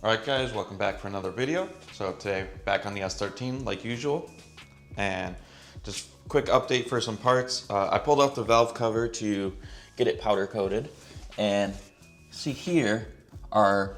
Alright guys, welcome back for another video. So today, back on the S13 like usual. And just quick update for some parts. I pulled off the valve cover to get it powder coated. And see here, our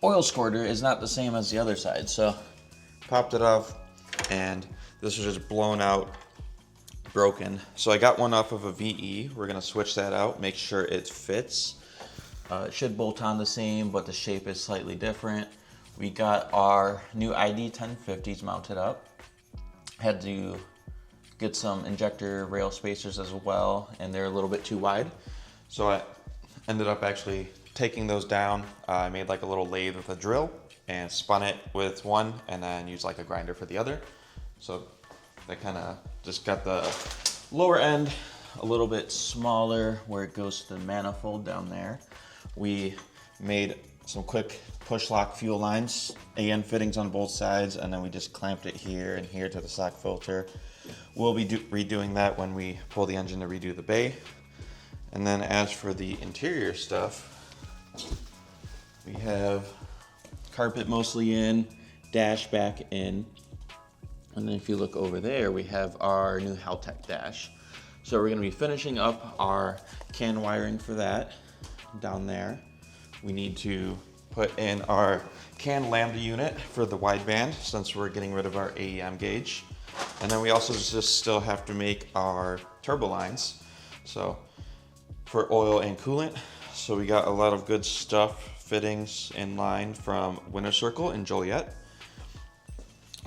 oil squirter is not the same as the other side. So popped it off and this is just blown out, broken. So I got one off of a VE. We're gonna switch that out, make sure it fits. It should bolt on the same, but the shape is slightly different. We got our new ID 1050s mounted up. Had to get some injector rail spacers as well, and they're a little bit too wide. So I ended up actually taking those down. I made like a little lathe with a drill and spun it with one and then used like a grinder for the other. So that kind of just got the lower end a little bit smaller where it goes to the manifold down there. We made some quick push lock fuel lines, AN fittings on both sides, and then we just clamped it here and here to the stock filter. We'll be redoing that when we pull the engine to redo the bay. And then as for the interior stuff, we have carpet mostly in, dash back in. And then if you look over there, we have our new Haltech dash. So we're gonna be finishing up our CAN wiring for that down there. We need to put in our CAN lambda unit for the wideband since we're getting rid of our AEM gauge. And then we also just still have to make our turbo lines. So for oil and coolant. So we got a lot of good stuff, fittings in line from Winter Circle in Joliet.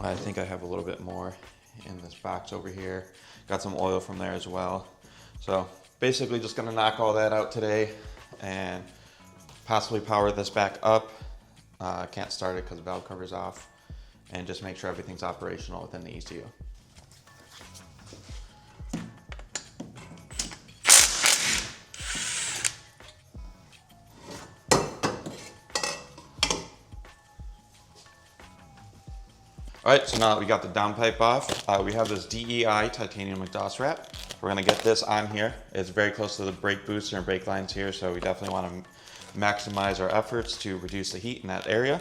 I think I have a little bit more in this box over here. Got some oil from there as well. So basically just gonna knock all that out today and possibly power this back up. Can't start it because the valve cover's off, and just make sure everything's operational within the ECU. All right, so now that we got the downpipe off, we have this DEI titanium exhaust wrap. We're gonna get this on here. It's very close to the brake booster and brake lines here, so we definitely wanna maximize our efforts to reduce the heat in that area.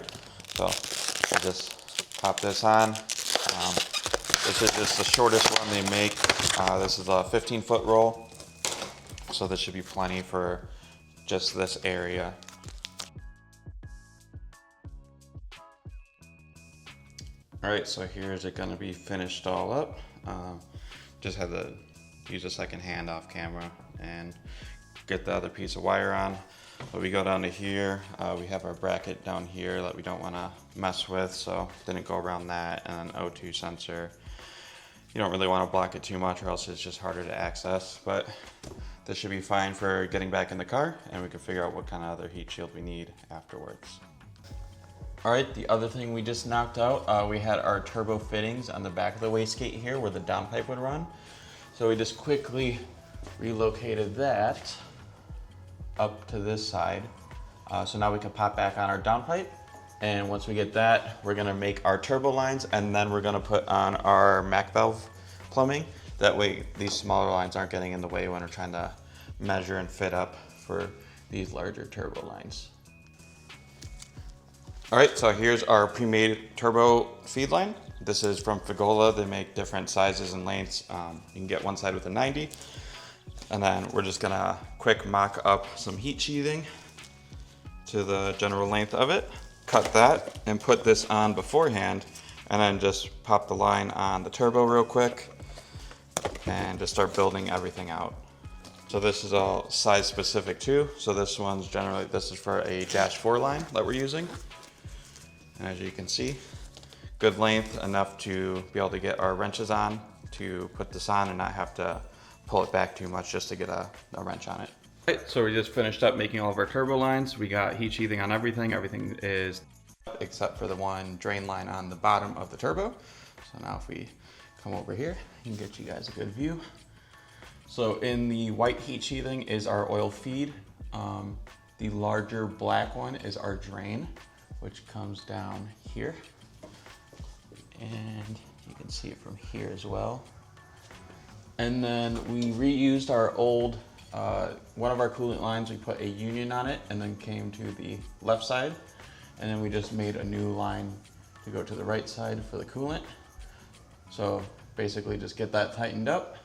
So we'll just pop this on. This is just the shortest one they make. This is a 15-foot roll, so this should be plenty for just this area. All right, so here's it gonna be finished all up. Just had to use a second hand off camera and get the other piece of wire on. But we go down to here, we have our bracket down here that we don't wanna mess with, so didn't go around that, and an O2 sensor. You don't really wanna block it too much or else it's just harder to access, but this should be fine for getting back in the car, and we can figure out what kind of other heat shield we need afterwards. All right, the other thing we just knocked out, we had our turbo fittings on the back of the wastegate here where the downpipe would run. So we just quickly relocated that up to this side. So now we can pop back on our downpipe. And once we get that, we're gonna make our turbo lines, and then we're gonna put on our MAC valve plumbing. That way these smaller lines aren't getting in the way when we're trying to measure and fit up for these larger turbo lines. All right, so here's our pre-made turbo feed line. This is from Figola. They make different sizes and lengths. You can get one side with a 90. And then we're just gonna quick mock up some heat sheathing to the general length of it. Cut that and put this on beforehand, and then just pop the line on the turbo real quick and just start building everything out. So this is all size specific too. So this one's generally, this is for a -4 line that we're using. And as you can see, good length, enough to be able to get our wrenches on to put this on and not have to pull it back too much just to get a wrench on it. All right, so we just finished up making all of our turbo lines. We got heat sheathing on everything. Everything is except for the one drain line on the bottom of the turbo. So now if we come over here, I can get you guys a good view. So in the white heat sheathing is our oil feed. The larger black one is our drain, which comes down here. And you can see it from here as well. And then we reused our old one of our coolant lines, we put a union on it and then came to the left side And then we just made a new line to go to the right side for the coolant. So basically just get that tightened up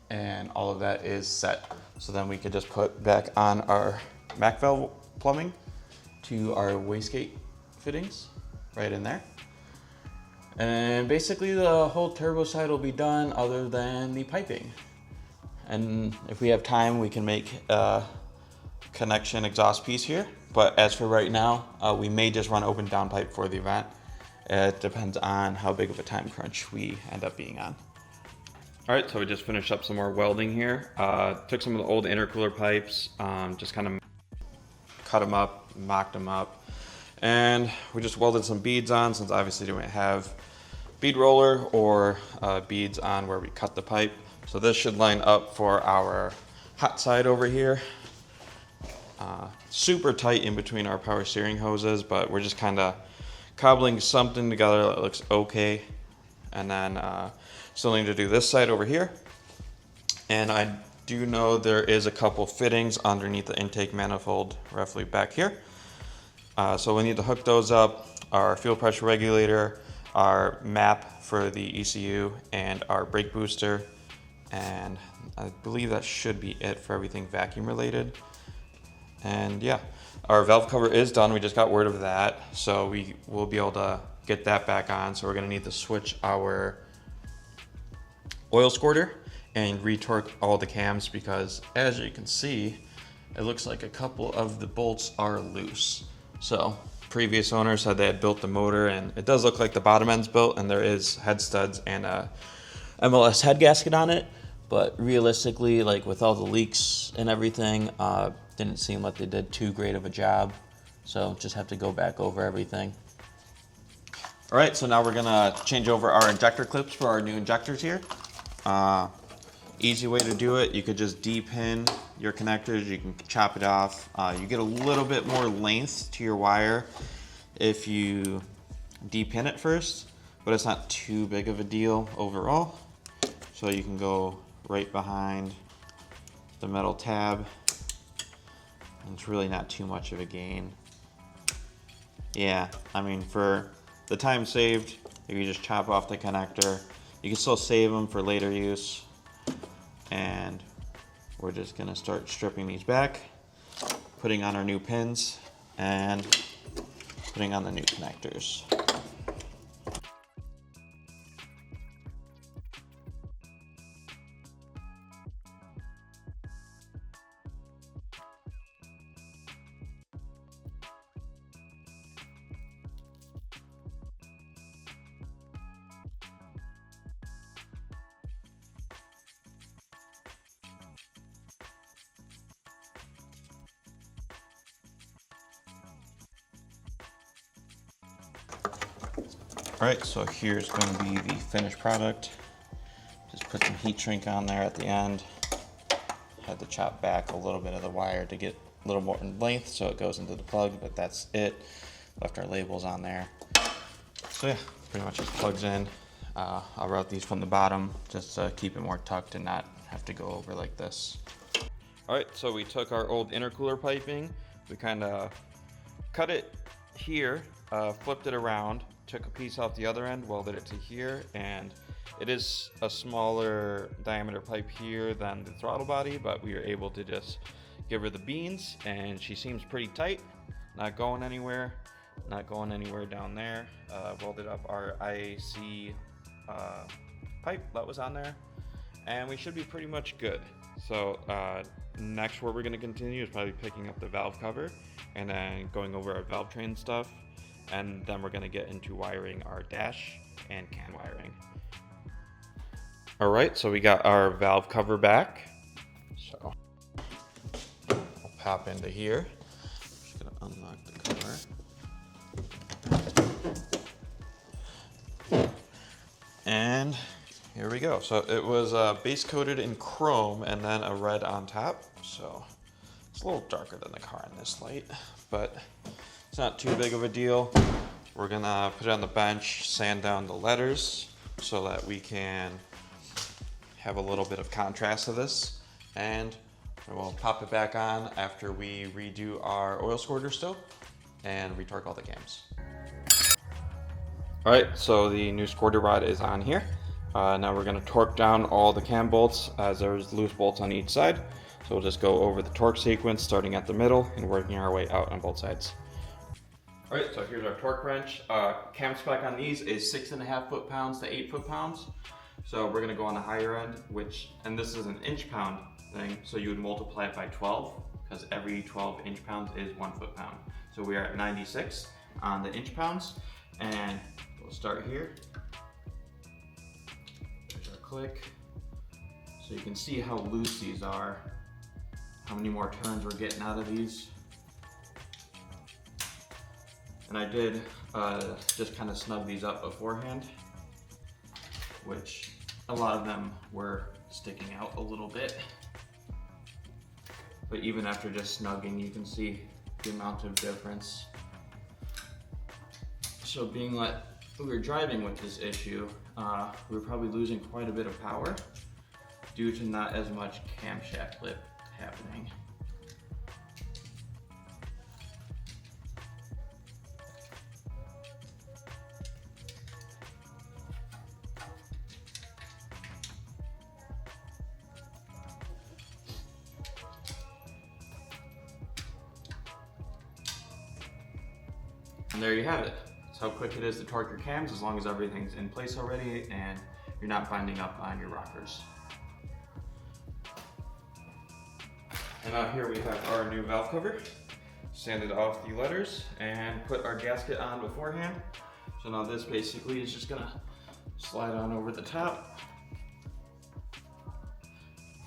and all of that is set. So then we could just put back on our MAC valve plumbing to our wastegate fittings right in there. And basically the whole turbo side will be done other than the piping. And if we have time, we can make a connection exhaust piece here. But as for right now, we may just run open down pipe for the event. It depends on how big of a time crunch we end up being on. All right, so we just finished up some more welding here. Took some of the old intercooler pipes, just kind of cut them up, mocked them up. And we just welded some beads on, since obviously we don't have bead roller or beads on where we cut the pipe. So this should line up for our hot side over here. Super tight in between our power steering hoses, but we're just kind of cobbling something together that looks okay. And then still need to do this side over here. And I do know there is a couple fittings underneath the intake manifold roughly back here. So we need to hook those up, our fuel pressure regulator, our map for the ECU, and our brake booster. And I believe that should be it for everything vacuum related. And yeah, our valve cover is done. We just got word of that. So we will be able to get that back on. So we're gonna need to switch our oil squirter and retorque all the cams, because as you can see, it looks like a couple of the bolts are loose. So previous owners said they had built the motor, and it does look like the bottom end's built, and there is head studs and a MLS head gasket on it. But realistically, like with all the leaks and everything, didn't seem like they did too great of a job. So just have to go back over everything. All right, so now we're gonna change over our injector clips for our new injectors here. Easy way to do it, you could just de-pin your connectors, you can chop it off. You get a little bit more length to your wire if you de-pin it first, but it's not too big of a deal overall. So you can go right behind the metal tab, and it's really not too much of a gain. Yeah, I mean, for the time saved, if you just chop off the connector, you can still save them for later use. And we're just gonna start stripping these back, putting on our new pins, and putting on the new connectors. All right, so here's going to be the finished product. Just put some heat shrink on there at the end. Had to chop back a little bit of the wire to get a little more in length so it goes into the plug, but that's it. Left our labels on there. So yeah, pretty much just plugs in. I'll route these from the bottom just to keep it more tucked and not have to go over like this. All right, so we took our old intercooler piping. We kind of cut it here, flipped it around, took a piece off the other end, welded it to here, and it is a smaller diameter pipe here than the throttle body, but we were able to just give her the beans, and she seems pretty tight, not going anywhere down there. Welded up our IAC pipe that was on there, and we should be pretty much good. So next, where we're going to continue is probably picking up the valve cover and then going over our valve train stuff, and then we're going to get into wiring our dash and can wiring. All right, so we got our valve cover back. So we'll pop into here. Just going to unlock the cover. And here we go. So it was base coated in chrome and then a red on top. So it's a little darker than the car in this light, but it's not too big of a deal. We're gonna put it on the bench, sand down the letters so that we can have a little bit of contrast to this, and we'll pop it back on after we redo our oil squirter still, and retorque all the cams. Alright, so the new squirter rod is on here. Now we're going to torque down all the cam bolts as there's loose bolts on each side. So we'll just go over the torque sequence starting at the middle and working our way out on both sides. Alright, so here's our torque wrench. Cam spec on these is 6.5 foot-pounds to 8 foot-pounds. So we're going to go on the higher end, and this is an inch-pound thing, so you would multiply it by 12, because every 12 inch-pounds is 1 foot-pound. So we are at 96 on the inch-pounds, and we'll start here. There's our click. So you can see how loose these are, how many more turns we're getting out of these. And I did just kind of snug these up beforehand, which a lot of them were sticking out a little bit. But even after just snugging, you can see the amount of difference. So being like we were driving with this issue, we were probably losing quite a bit of power due to not as much camshaft lip happening. And there you have it. That's how quick it is to torque your cams as long as everything's in place already and you're not binding up on your rockers. And now here we have our new valve cover. Sanded off the letters and put our gasket on beforehand. So now this basically is just gonna slide on over the top.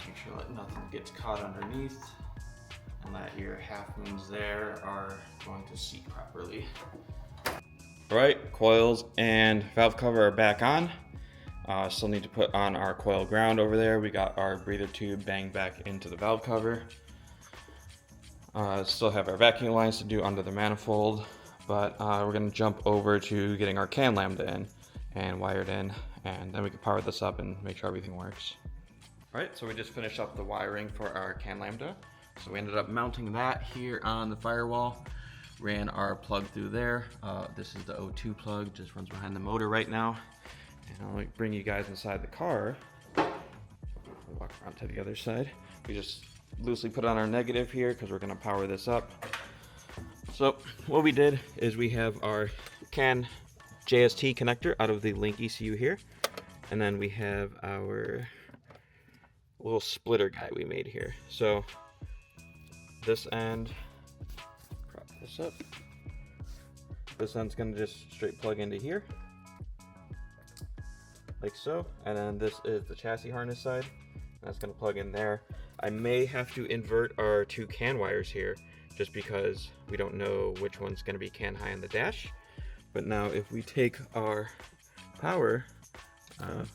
Make sure that nothing gets caught underneath and that your half moons there are going to seat properly. All right, coils and valve cover are back on. Still need to put on our coil ground over there. We got our breather tube banged back into the valve cover. Still have our vacuum lines to do under the manifold, but we're gonna jump over to getting our can lambda in and wired in, and then we can power this up and make sure everything works. All right, so we just finished up the wiring for our can lambda. So we ended up mounting that here on the firewall. Ran our plug through there. This is the O2 plug, just runs behind the motor right now. And I'll bring you guys inside the car. We'll walk around to the other side. We just loosely put on our negative here because we're gonna power this up. So what we did is we have our CAN JST connector out of the Link ECU here. And then we have our little splitter guy we made here. So this end, prop this up. This end's gonna just straight plug into here, like so. And then this is the chassis harness side. That's gonna plug in there. I may have to invert our two CAN wires here just because we don't know which one's gonna be CAN high on the dash. But now if we take our power,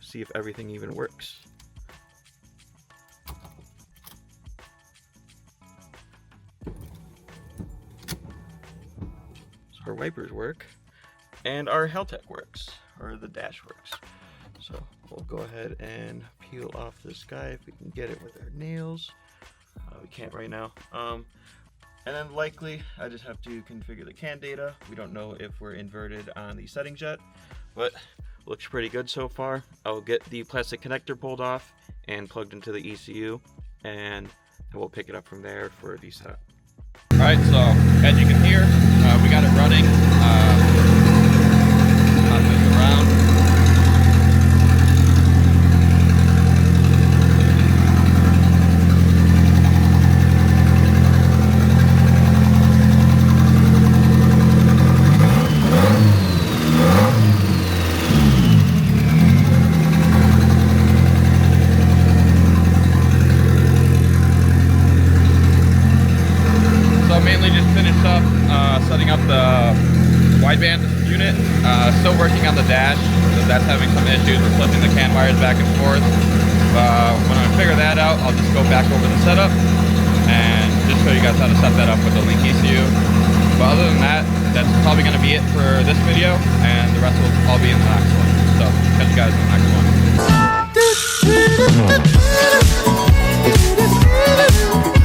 see if everything even works. Our wipers work and our Haltech works, or the dash works. So we'll go ahead and peel off this guy if we can get it with our nails. We can't right now. And then likely I just have to configure the CAN data. We don't know if we're inverted on the settings yet, but looks pretty good so far. I'll get the plastic connector pulled off and plugged into the ECU, and we'll pick it up from there for the setup. All right, so as you can hear, we got it running. I'll move it around. Setting up the wideband unit, still working on the dash, so that's having some issues with flipping the CAN wires back and forth. When I figure that out, I'll just go back over the setup and just show you guys how to set that up with the Link ECU. But other than that, that's probably going to be it for this video, and the rest will all be in the next one. So catch you guys in the next one.